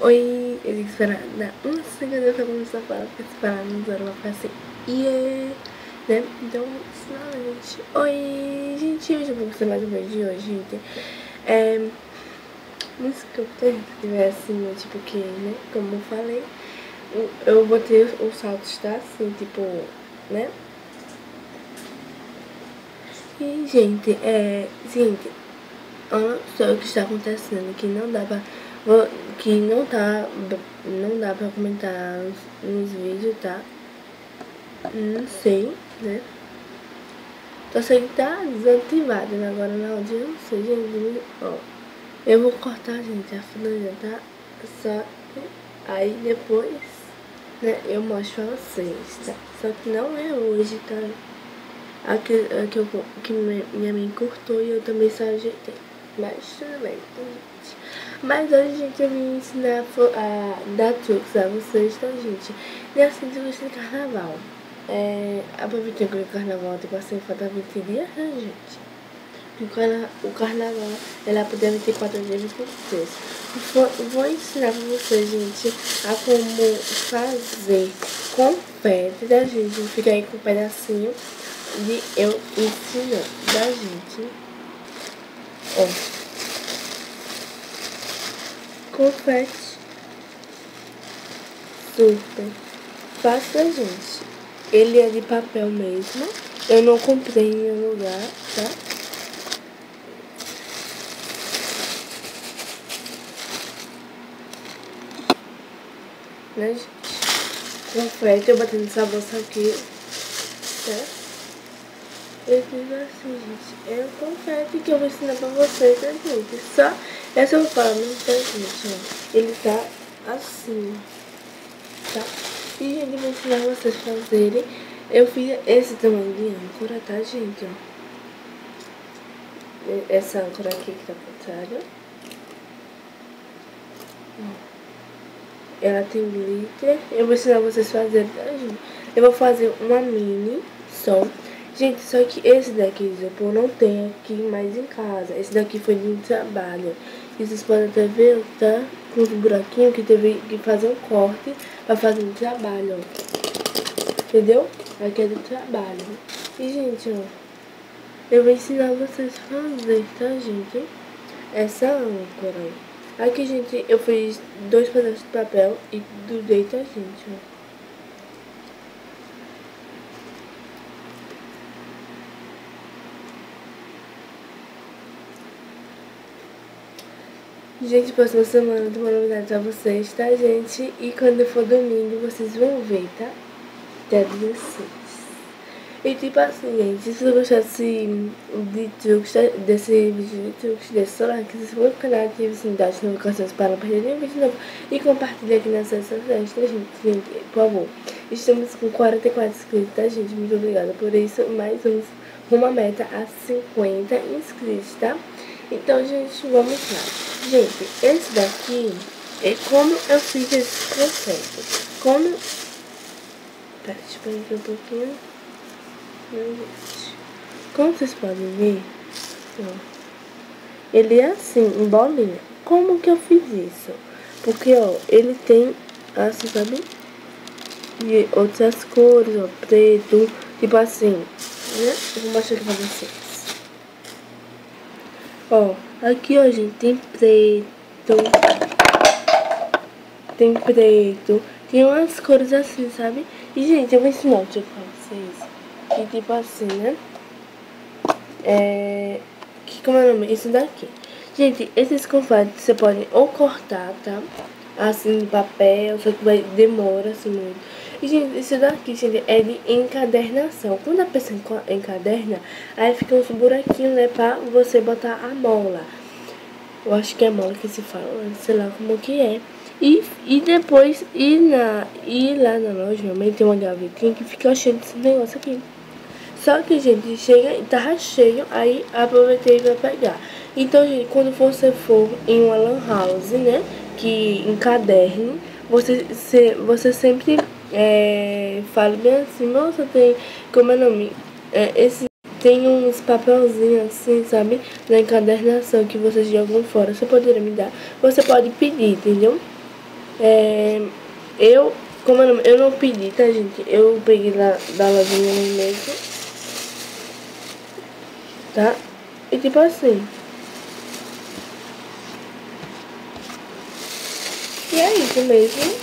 Oi, eu tenho que esperar dar um segundo pra começar a falar, porque se parar no zero vai ficar assim, né? Então, vamos lá, gente. Oi, gente, hoje eu vou fazer mais um vídeo de hoje, gente. Isso que eu tenho que tiver assim, tipo que, né, como eu falei, eu botei os saltos, tá? Assim, tipo, né? E, gente, olha só o que está acontecendo, que não dá pra... não dá pra comentar nos vídeos, tá? Não sei, né? Só sei que tá desativado, né? Agora na áudio eu não sei, gente. Ó, eu vou cortar, gente, a finalidade, tá? Só que aí depois, né, eu mostro pra vocês, tá? Só que não é hoje, tá? Que minha mãe cortou e eu também só ajeitei. Mas tudo bem, tá, gente? Mas hoje, gente, eu vim ensinar a dar truques a vocês, tá, gente? E assim, se você de carnaval. Aproveitando que o carnaval, tipo assim, falta 20 dias, né, gente? O carnaval é lá pro dia 24 de 23. Vou ensinar pra vocês, gente, a como fazer confete da gente. Fica aí com um pedacinho de eu ensinando da gente. Ó, confete super fácil da gente. Ele é de papel mesmo. Eu não comprei em nenhum lugar, tá? Né, gente? Confete, eu botei nessa bolsa aqui, tá? Eu fiz assim, gente. É um confete que eu vou ensinar pra vocês, tá, gente? Só essa eu falo, tá, gente? Ó, ele tá assim, tá? E, gente, eu vou ensinar vocês a fazerem. Eu fiz esse tamanho de âncora, tá, gente? Ó. Essa âncora aqui que tá cortada. Ela tem glitter. Eu vou ensinar vocês a fazerem, tá, gente? Eu vou fazer uma mini só. Gente, só que esse daqui de isopor não tem aqui mais em casa. Esse daqui foi de um trabalho. E vocês podem até ver, tá? Com os buraquinhos que teve que fazer um corte pra fazer um trabalho, ó. Entendeu? Aqui é do trabalho. E, gente, ó, eu vou ensinar vocês a fazer, tá, gente? Essa âncora aí. Aqui, gente, eu fiz 2 pedaços de papel e dudei, tá, gente, ó. Gente, próxima semana tem uma novidade pra vocês, tá, gente? E quando for domingo, vocês vão ver, tá? Dia 16. E tipo assim, gente, se você gostasse de truques, desse vídeo de truques, desse celular, que se for no canal, ative o sininho das notificações para não perder nenhum vídeo novo. E compartilhe aqui nas redes sociais, tá, gente? Por favor. Estamos com 44 inscritos, tá, gente? Muito obrigada por isso. Mais uma meta a 50 inscritos, tá? Então, gente, vamos lá. Gente, esse daqui é como eu fiz esse conceito. Pera, deixa eu pegar aqui um pouquinho. Gente, como vocês podem ver, ó, ele é assim, em bolinha. Como que eu fiz isso? Porque, ó, ele tem, assim, sabe? De outras cores, ó, preto, tipo assim, né? Eu vou mostrar aqui pra vocês. Ó, aqui, ó, gente, tem preto, tem umas cores assim, sabe? E, gente, eu vou ensinar um truque pra vocês. Que tipo assim, né? Como é o nome? Isso daqui. Gente, esses confetes você pode ou cortar, tá? Assim, de papel, só que demora assim muito. E, gente, isso daqui, gente, é de encadernação. Quando a pessoa encaderna, aí fica uns buraquinhos, né? Pra você botar a mola. Eu acho que é mola que se fala, sei lá como que é. E depois, lá na loja, também tem uma gavetinha que fica cheia desse negócio aqui. Só que, gente, chega e tava cheio, aí aproveitei pra pegar. Então, gente, quando você for em uma lan house, né, que encaderne, você sempre fala bem assim, nossa, tem, como é o nome? Tem uns papelzinhos assim, sabe, na encadernação que vocês jogam fora. Você poderia me dar? Você pode pedir, entendeu? Como eu não pedi, tá, gente? Eu peguei da lojinha mesmo, tá? E tipo assim. E é isso mesmo,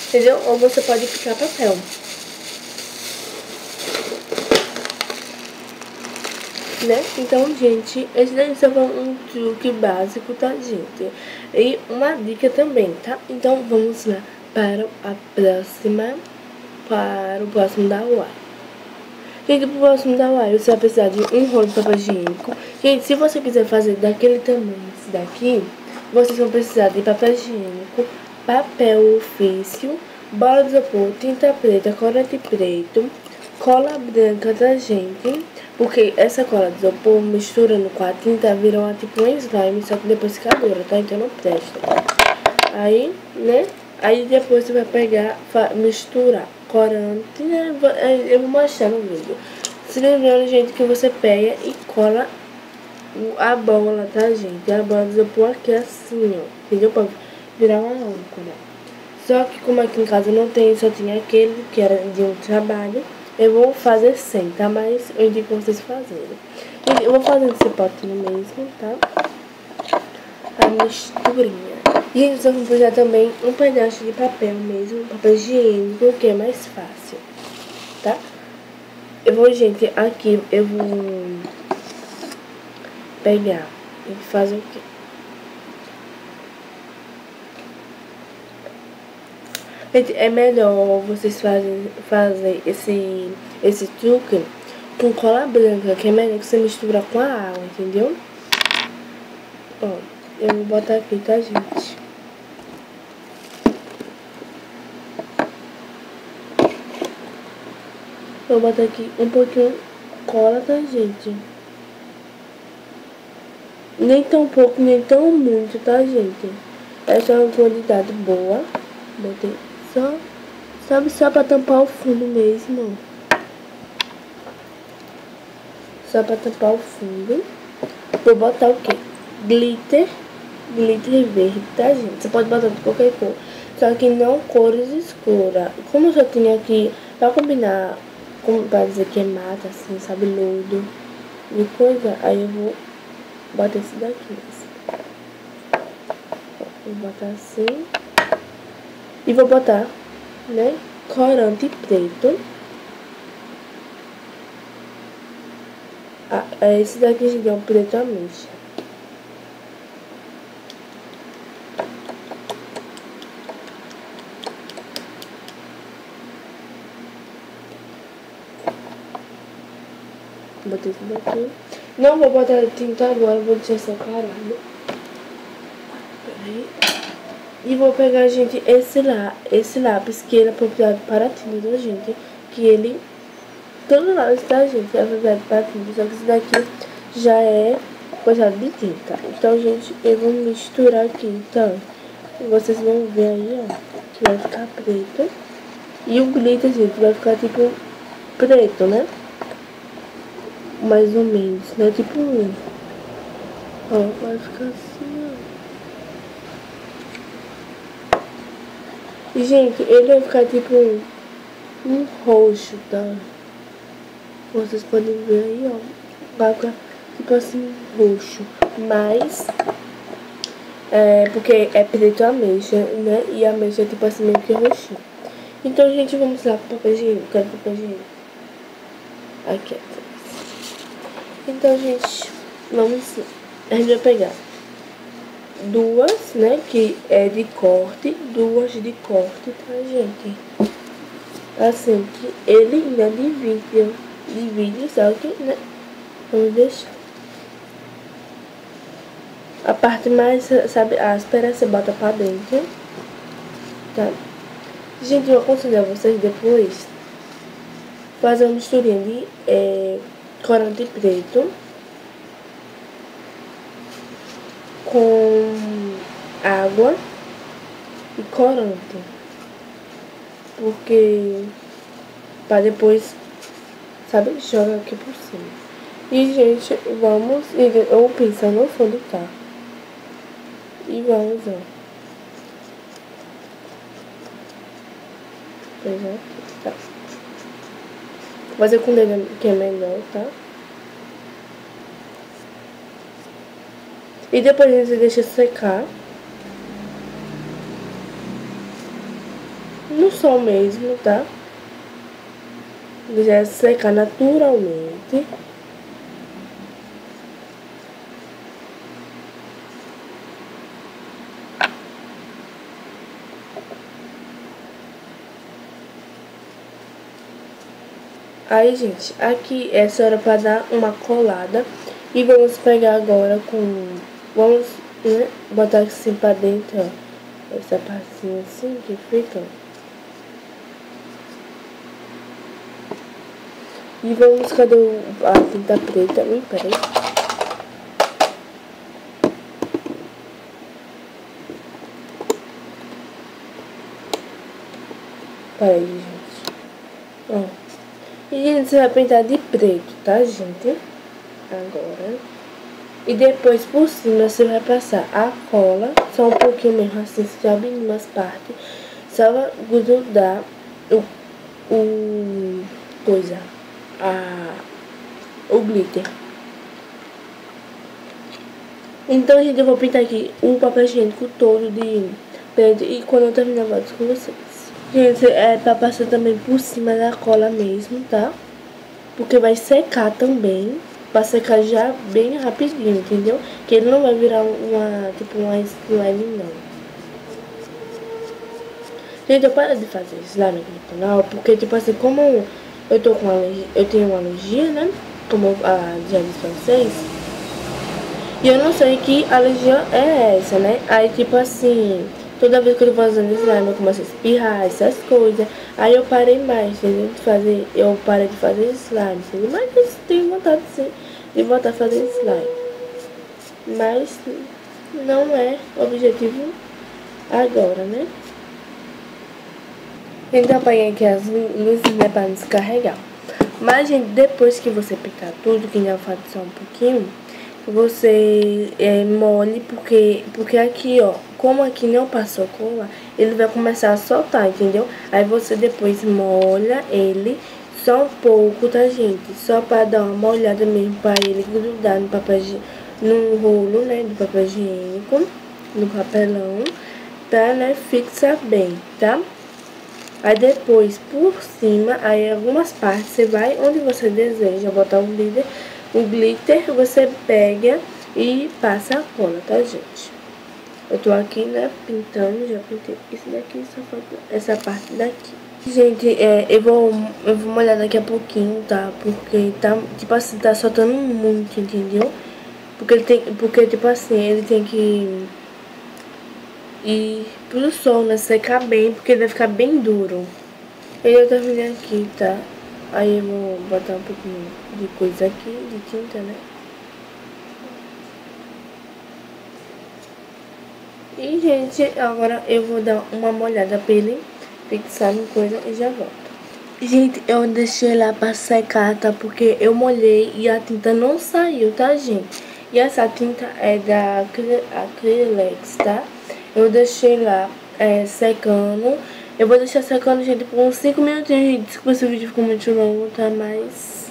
entendeu? Ou você pode picar papel. Né? Então, gente, esse daí só foi um truque básico, tá, gente? E uma dica também, tá? Então, vamos lá para o próximo da DIY. Gente, pro próximo DIY, você vai precisar de um rolo de papel higiênico. Gente, se você quiser fazer daquele tamanho, esse daqui, vocês vão precisar de papel higiênico, papel ofício, bola de isopor, tinta preta, corante preto, cola branca da gente, porque essa cola de isopor misturando com a tinta vira tipo um slime, só que depois fica dura, tá? Então não presta. Aí, né? Aí depois você vai pegar, misturar corante, né? Eu vou mostrar no vídeo. Se lembrando, gente, que você pega e cola a bola, tá, gente? A bola de isopor aqui assim, ó. Entendeu? Pra virar uma âncora. Só que como aqui em casa não tem, só tinha aquele que era de um trabalho. Eu vou fazer sem, tá? Mas eu indico vocês fazerem. Eu vou fazer esse potinho mesmo, tá? A misturinha. E eles vão precisar também um pedaço de papel mesmo, papel higiênico, que é mais fácil, tá? Gente, aqui eu vou pegar e fazer o quê? Gente, é melhor vocês fazer esse truque com cola branca, que é melhor que você misturar com a água, entendeu? Ó, eu vou botar aqui, tá, gente? Vou botar aqui um pouquinho cola, tá, gente? Nem tão pouco, nem tão muito, tá, gente? Essa é uma quantidade boa. Botei só pra tampar o fundo mesmo. Só pra tampar o fundo. Vou botar o quê? Glitter verde, tá, gente? Você pode botar de qualquer cor, só que não cores escuras. Como eu já tinha aqui, pra combinar, pra dizer que é mata, assim, sabe, lodo e coisa, aí eu vou botar esse daqui, assim. Vou botar assim. E vou botar, né, corante preto. Esse daqui, gente, é um preto ameixa. Botei isso daqui. Não vou botar tinta agora, vou deixar separado. Peraí. E vou pegar, gente, esse lápis que ele é propriedade para tinta, tá, gente? Que ele... Todo lápis, tá, gente? É propriedade para tinta, só que esse daqui já é coisa de tinta. Então, gente, eu vou misturar aqui, então. Vocês vão ver aí, ó, que vai ficar preto. E o glitter, gente, vai ficar tipo preto, né? Mais ou menos, né? Tipo um. Ó, vai ficar assim, ó. E, gente, ele vai ficar tipo um roxo, tá? Vocês podem ver aí, ó. Vai ficar tipo assim, roxo. Mas, porque é preto ameixa, né? E a ameixa é tipo assim, meio que roxinho. Então, gente, vamos lá pro papel higiênico. Cadê o papel higiênico? Aqui, ó. Então, gente, vamos lá. A gente vai pegar duas, né, que é de corte, duas de corte, tá, gente? Assim, que ele ainda divide, só que, né, vamos deixar. A parte mais, sabe, áspera, você bota pra dentro, tá? Gente, eu aconselho a vocês depois fazer uma misturinha de corante preto com água e corante, porque para depois, sabe, joga aqui por cima. E, gente, eu pensar no fundo, tá? E vamos, ó. Coisa aqui, tá? Vou fazer com o dedo que é melhor, tá? E depois você deixa secar. No sol mesmo, tá? Deixa secar naturalmente. Aí, gente, aqui essa hora para dar uma colada. E vamos pegar agora com... Vamos, né, botar assim pra dentro, ó. Essa partezinha assim que fica. E vamos, cadê a tinta preta? Peraí. Peraí, gente. Ó. E, gente, você vai pintar de preto, tá, gente? Agora. E depois, por cima, você vai passar a cola. Só um pouquinho mesmo, assim, só em umas partes. Só vai grudar o glitter. Então, gente, eu vou pintar aqui o papel higiênico todo de preto. E quando eu terminar, eu volto com vocês. Gente, é pra passar também por cima da cola mesmo, tá? Porque vai secar também. Pra secar já bem rapidinho, entendeu? Que ele não vai virar uma slime, não. Gente, eu paro de fazer slime aqui no canal, porque, tipo assim, como eu tô com alergia, eu tenho uma alergia, né? Como já disse pra vocês. E eu não sei que alergia é essa, né? Aí, tipo assim, toda vez que eu tô fazendo slime, eu começo a espirrar, essas coisas. Aí eu parei mais, entendeu? Eu parei de fazer slime, entendeu? Mas eu tenho vontade, sim, de voltar a fazer slime. Mas não é objetivo agora, né? Então, peguei aqui as luzes, né, pra descarregar. Mas, gente, depois que você pintar tudo, que ainda falta só um pouquinho, você molhe, porque aqui, ó, como aqui não passou cola, ele vai começar a soltar, entendeu? Aí você depois molha ele só um pouco, tá, gente? Só pra dar uma molhada mesmo, pra ele grudar no papel, no rolo, né, do papel higiênico, no papelão, pra, né, fixar bem, tá? Aí depois, por cima, aí algumas partes, você vai onde você deseja botar o glitter você pega e passa a cola, tá, gente? Eu tô aqui, né, pintando, já pintei isso daqui, só falta essa parte daqui. Gente, eu vou molhar daqui a pouquinho, tá? Porque tá, tipo assim, tá soltando muito, entendeu? Porque, tipo assim, ele tem que ir pro sol, né, secar bem, porque ele vai ficar bem duro. Eu terminei aqui, tá? Aí eu vou botar um pouquinho de coisa aqui, de tinta, né? E, gente, agora eu vou dar uma molhada pra ele fixar no coisa e já volto. Gente, eu deixei lá pra secar, tá? Porque eu molhei e a tinta não saiu, tá, gente? E essa tinta é da Acrylex, tá? Eu deixei lá secando. Eu vou deixar secando, gente, por uns 5 minutinhos, gente. Desculpa se o vídeo ficou muito longo, tá? Mas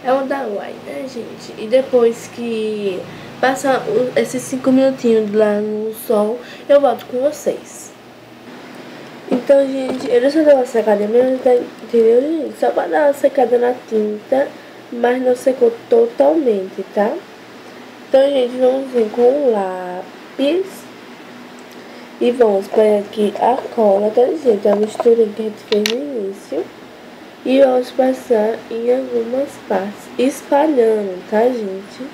é um DIY, né, gente? E depois que passar esses 5 minutinhos lá no sol, eu volto com vocês. Então, gente, eu deixo dar uma secada mesmo, tá? Entendeu, gente? Só pra dar uma secada na tinta, mas não secou totalmente, tá? Então, gente, vamos vir com o lápis. E vamos pegar aqui a cola, tá, gente? A mistura que a gente fez no início. E vamos passar em algumas partes, espalhando, tá, gente?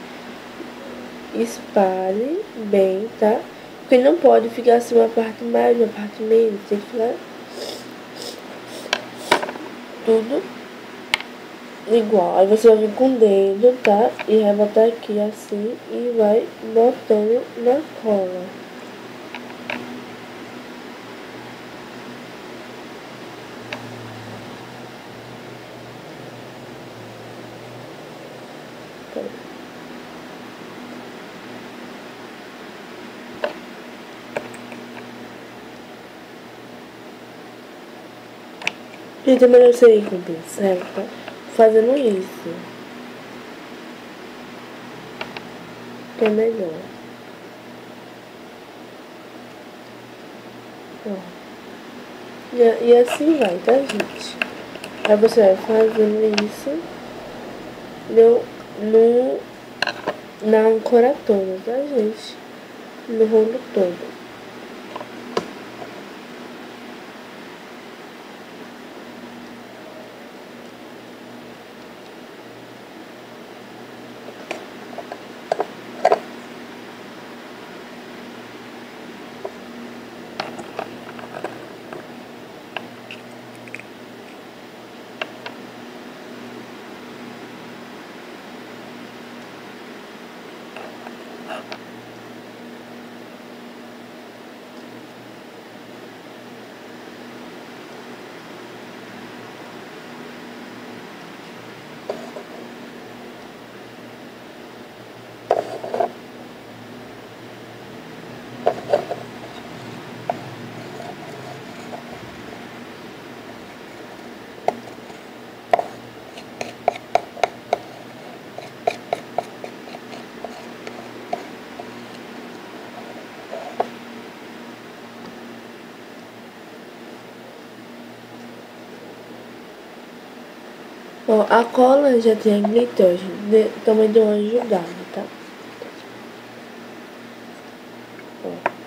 Espalhe bem, tá? Porque não pode ficar assim uma parte mais, uma parte menos. Tem que ficar tudo igual. Aí você vai vir com o dedo, tá? E vai botar aqui assim e vai botando na cola. Gente, é melhor você ir com o pincel, tá? Fazendo isso. Que é melhor. Ó. E assim vai, tá, gente? Aí você vai fazendo isso na ancora toda, tá, gente? No rolo todo. Ó, a cola já tem a glitter, gente. Também deu uma ajudada, tá? Ó.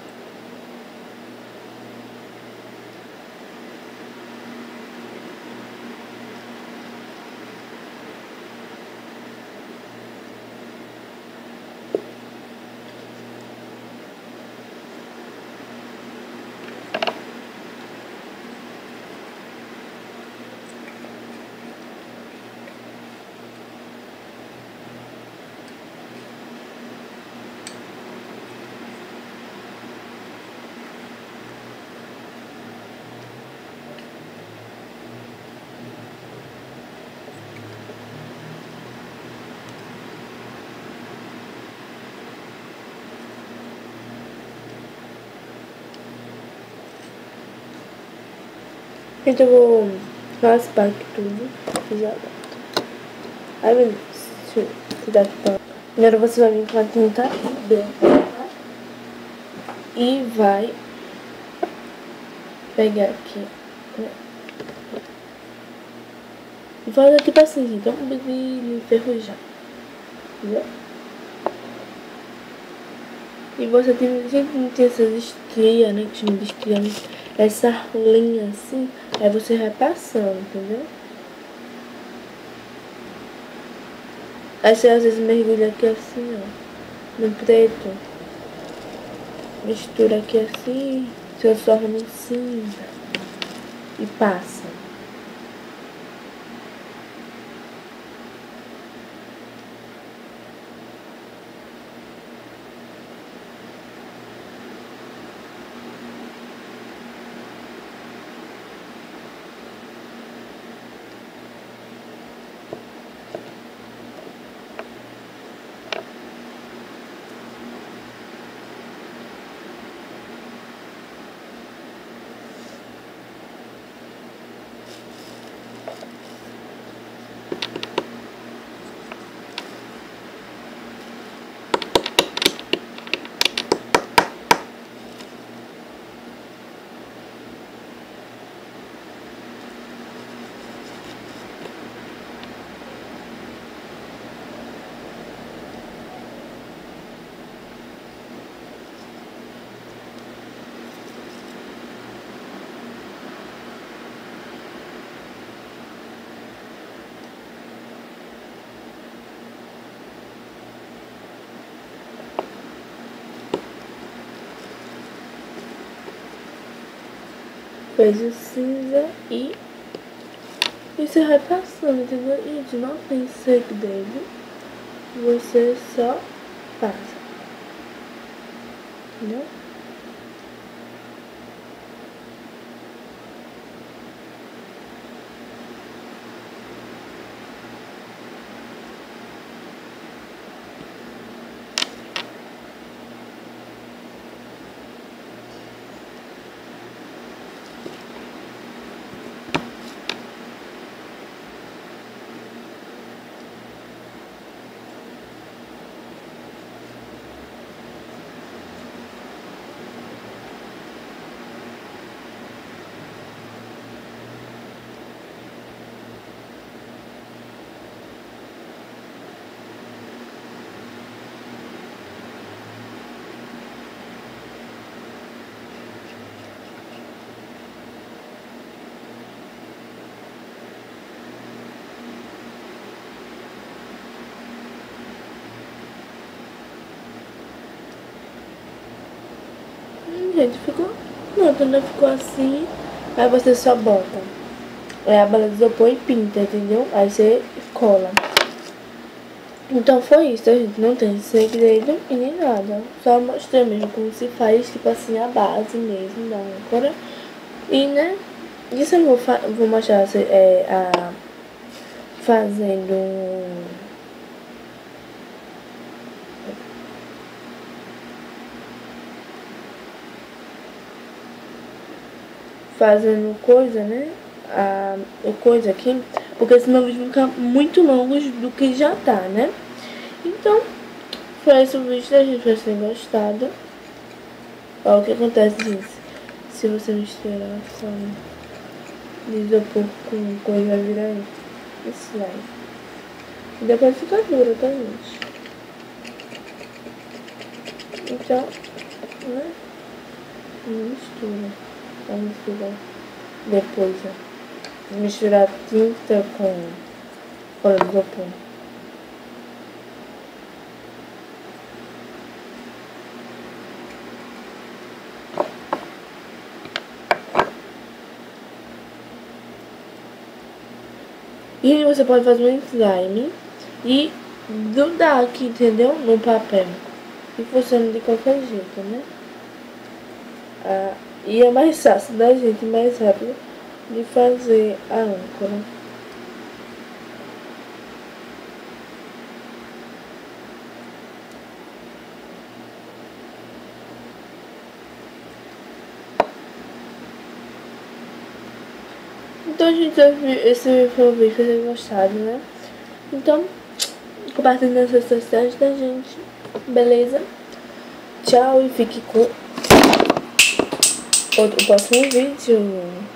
Então eu vou raspar aqui tudo e já volto. Ai, meu Deus, deixa eu tirar aqui pra... Primeiro você vai vir com a tinta branca e vai pegar aqui, né? E faz tipo assim, gente, um pouco de enferrujar, entendeu? E você tem, gente, não tem essas estrias, né, que chama de estria, né? Essa linha assim, aí você vai passando, entendeu? Aí você às vezes mergulha aqui assim, ó, no preto. Mistura aqui assim, transforma no cinza e passa. Fez o cinza e você vai passando, entendeu? Gente, não tem segredo. Você só passa, entendeu? gente, ficou pronto, né? Ficou assim. Aí você só bota a bala de isopor e pinta, entendeu? Aí você cola. Então foi isso, tá, gente? Não tem segredo e nem nada. Só mostrei mesmo como se faz, tipo assim, a base mesmo da âncora. E, né? Isso eu vou mostrar fazendo coisa, né? O coisa aqui, porque senão o vídeo vai ficar muito longo do que já tá, né? Então, foi esse o vídeo da gente, espero que tenham gostado. Ó, o que acontece, gente, se você misturar só de isopor com coisa, vai virar esse slime. E depois fica dura, tá, gente? Então, né? Mistura. Vamos misturar depois, ó. Misturar tinta com cola de isopor. E você pode fazer um slime e grudar aqui, entendeu? No papel. E funciona de qualquer jeito, né? E é mais fácil da gente, mais rápido de fazer a âncora. Então, gente, esse foi o vídeo que vocês gostaram, né? Então, compartilhe nas redes sociais da gente, beleza? Tchau e fique com o próximo vídeo.